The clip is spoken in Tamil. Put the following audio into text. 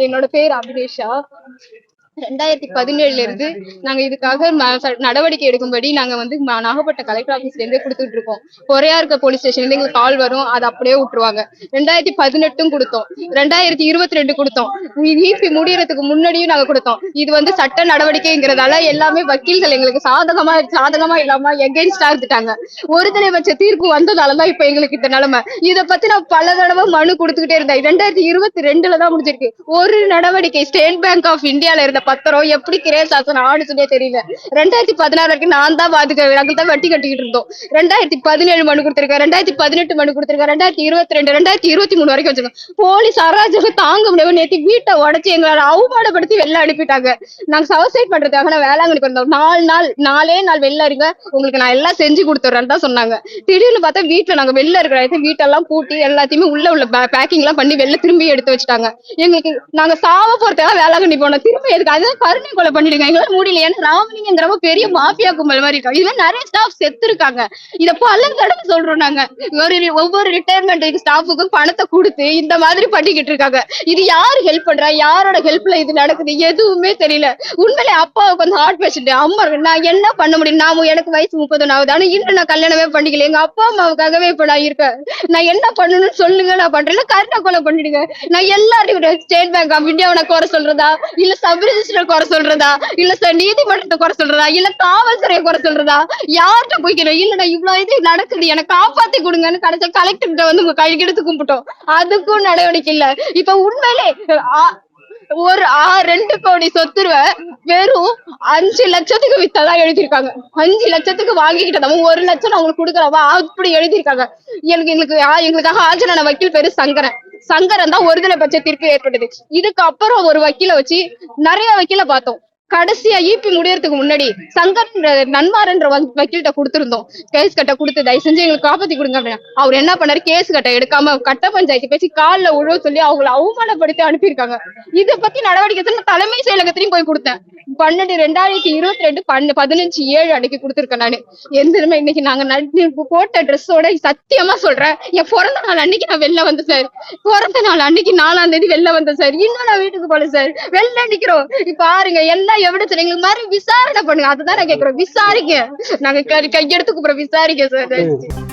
என்னோட பேர் அபிலேஷா. 2017 இருந்து நாங்க இதுக்காக நடவடிக்கை எடுக்கும்படி நாங்க வந்து நாகப்பட்டினம் கலெக்டர் ஆபீஸ்ல இருந்தே கொடுத்துட்டு இருக்கோம். பொறையார்க்க போலீஸ் ஸ்டேஷன்ல இருந்து எங்களுக்கு கால் வரும், அது அப்படியே விட்டுருவாங்க. 2018 கொடுத்தோம், 2022 கொடுத்தோம், ஈபி முடியறதுக்கு முன்னாடியும் நாங்க கொடுத்தோம். இது வந்து சட்ட நடவடிக்கைங்கிறதால எல்லாமே வக்கீல்கள் எங்களுக்கு சாதகமா இல்லாம எகென்ஸ்டா இருந்துட்டாங்க. ஒருதலைபட்ச தீர்ப்பு வந்ததாலதான் இப்ப எங்களுக்கு இந்த நிலைமை. இதை பத்தி நான் பல தடவை மனு கொடுத்துக்கிட்டே இருந்தேன். 2022 தான் முடிஞ்சிருக்கு. ஒரு நடவடிக்கை ஸ்டேட் பேங்க் ஆஃப் இந்தியால இருந்த பத்திரம் எப்படி கிரேஸ் ஆசனம் ஆடுச்சுன்னே தெரியல. 2016 வரைக்கும் நான் தான் பாத்துக்கிறேன், நாங்க தான் வட்டி கட்டிக்கிட்டு இருந்தோம். 2017 மனு கொடுத்திருக்கேன், 2018 மனு கொடுத்திருக்கேன், 2022, 2023 வரைக்கும் வச்சிருக்கோம். போலீஸ் அராஜகம் தாங்க முடியாது. நேற்று வீட்டை உடச்சு எங்களை அவமானப்படுத்தி வெளில அனுப்பிட்டாங்க. நாங்க சவசைட் பண்றதுக்காக நான் வேளாங்கண்ணிக்கு வந்தோம். 4 நாள் வெளில இருங்க, உங்களுக்கு நான் எல்லாம் செஞ்சு கொடுத்துறேன்னு தான் சொன்னாங்க. திடீர்னு பார்த்தா வீட்டுல நாங்க வெளில இருக்கிற வீட்டெல்லாம் பூட்டி எல்லாத்தையுமே உள்ள பேக்கிங் எல்லாம் பண்ணி வெளில திரும்பி எடுத்து வச்சுட்டாங்க. எங்களுக்கு நாங்க சாவ போறதுக்காக வேளாங்கண்ணி போனோம். திரும்ப எதுக்கு அதான் கருணை கொலை பண்ணிடுங்க, எங்களால முடியல. ஏன்னா ராமலிங்கங்கிற பெரிய மாஃபியா கும்பல் மாதிரி இருக்காங்க. இதுல நிறைய ஸ்டாஃப் செத்து இருக்காங்க. இத பல தடவை சொல்றோம் நாங்க. ஒவ்வொரு ரிட்டையர்மெண்ட் ஸ்டாஃபுக்கும் பணத்தை கொடுத்து இந்த மாதிரி பண்ணிக்கிட்டு இருக்காங்க. இது யாரு ஹெல்ப் பண்றா, யாரோட ஹெல்ப்ல இது நடக்குது எதுவுமே தெரியல. உண்மையிலே அப்பாவுக்கு வந்து ஹார்ட் பேஷண்ட், அம்மா நான் என்ன பண்ண முடியும்? எனக்கு வயசு 31 ஆகுது, ஆனா இன்னும் நான் கல்யாணமே பண்ணிக்கல. எங்க அப்பா அம்மாவுக்காகவே இப்ப நான் இருக்கேன். நான் என்ன பண்ணணும்னு சொல்லுங்க, நான் பண்றேன். கருணை கொலை பண்ணிடுங்க. நான் எல்லாரும் ஸ்டேட் பேங்க் ஆஃப் இந்தியாவை குறை சொல்றதா, இல்ல சப் ரிஜிஸ்டர் குறை சொல்றதா, இல்ல நீதிமன்றத்தை குறை சொல்றதா, இல்ல காவல்துறையை குறை சொல்றதா, யார்கிட்ட போய்க்கிறோம்? இல்ல இவ்வளவு இது நடக்குது, எனக்கு காப்பாத்தி கொடுங்கன்னு கடைசி கலெக்டர் வந்து உங்க கையெடுத்து கும்பிட்டோம். அதுக்கும் நடவடிக்கை இல்ல. இப்ப உண்மையிலே ஒரு 2 கோடி சொத்துருவ வெறும் 5 லட்சத்துக்கு வித்ததான் எழுதியிருக்காங்க. 5 லட்சத்துக்கு வாங்கிக்கிட்டதா 1 லட்சம் அவங்களுக்கு கொடுக்கறவா அப்படி எழுதியிருக்காங்க. எங்களுக்காக ஆஜரான வக்கீல் பேரு சங்கரன் தான் ஒருதலை பட்ச தீர்ப்பு ஏற்பட்டது. இதுக்கு அப்புறம் ஒரு வக்கீல வச்சு நிறைய வக்கீல பார்த்தோம். கடைசியா ஈபி முடியறதுக்கு முன்னாடி சங்கர் நன்மார்ன்ற வக்கீல்கிட்ட கொடுத்திருந்தோம். கேஸ் கட்ட கொடுத்து தயவு செஞ்சு எங்களுக்கு காப்பாத்தி கொடுங்க அப்படின்னு. அவர் என்ன பண்ணாரு, கேஸ் கட்ட எடுக்காம கட்ட பஞ்சாயத்து பேசி காலில் உழவு சொல்லி அவங்களை அவமானப்படுத்தி அனுப்பியிருக்காங்க. இதை பத்தி நடவடிக்கை தலைமை செயலகத்திலையும் போய் கொடுத்தேன். 2022 15/7 அன்னைக்கு கொடுத்திருக்கேன் நானு. எந்தமே இன்னைக்கு நாங்க போட்ட ட்ரெஸ்ஸோட சத்தியமா சொல்றேன், என் பிறந்த நாள் அன்னைக்கு நான் வெளில வந்தேன் சார். பிறந்த நாள் அன்னைக்கு 4ஆம் தேதி வெளில வந்தேன் சார். இன்னும் நான் வீட்டுக்கு போல சார். வெளில நிக்கிறோம். பாருங்க எல்லாம் எவிடன்ஸ் எங்களுக்கு மாதிரி விசாரணை பண்ணுங்க. அதுதான் நான் கேக்குறோம். விசாரிக்க நாங்க கையெடுத்து கூப்பிடுறோம். விசாரிக்க சார்.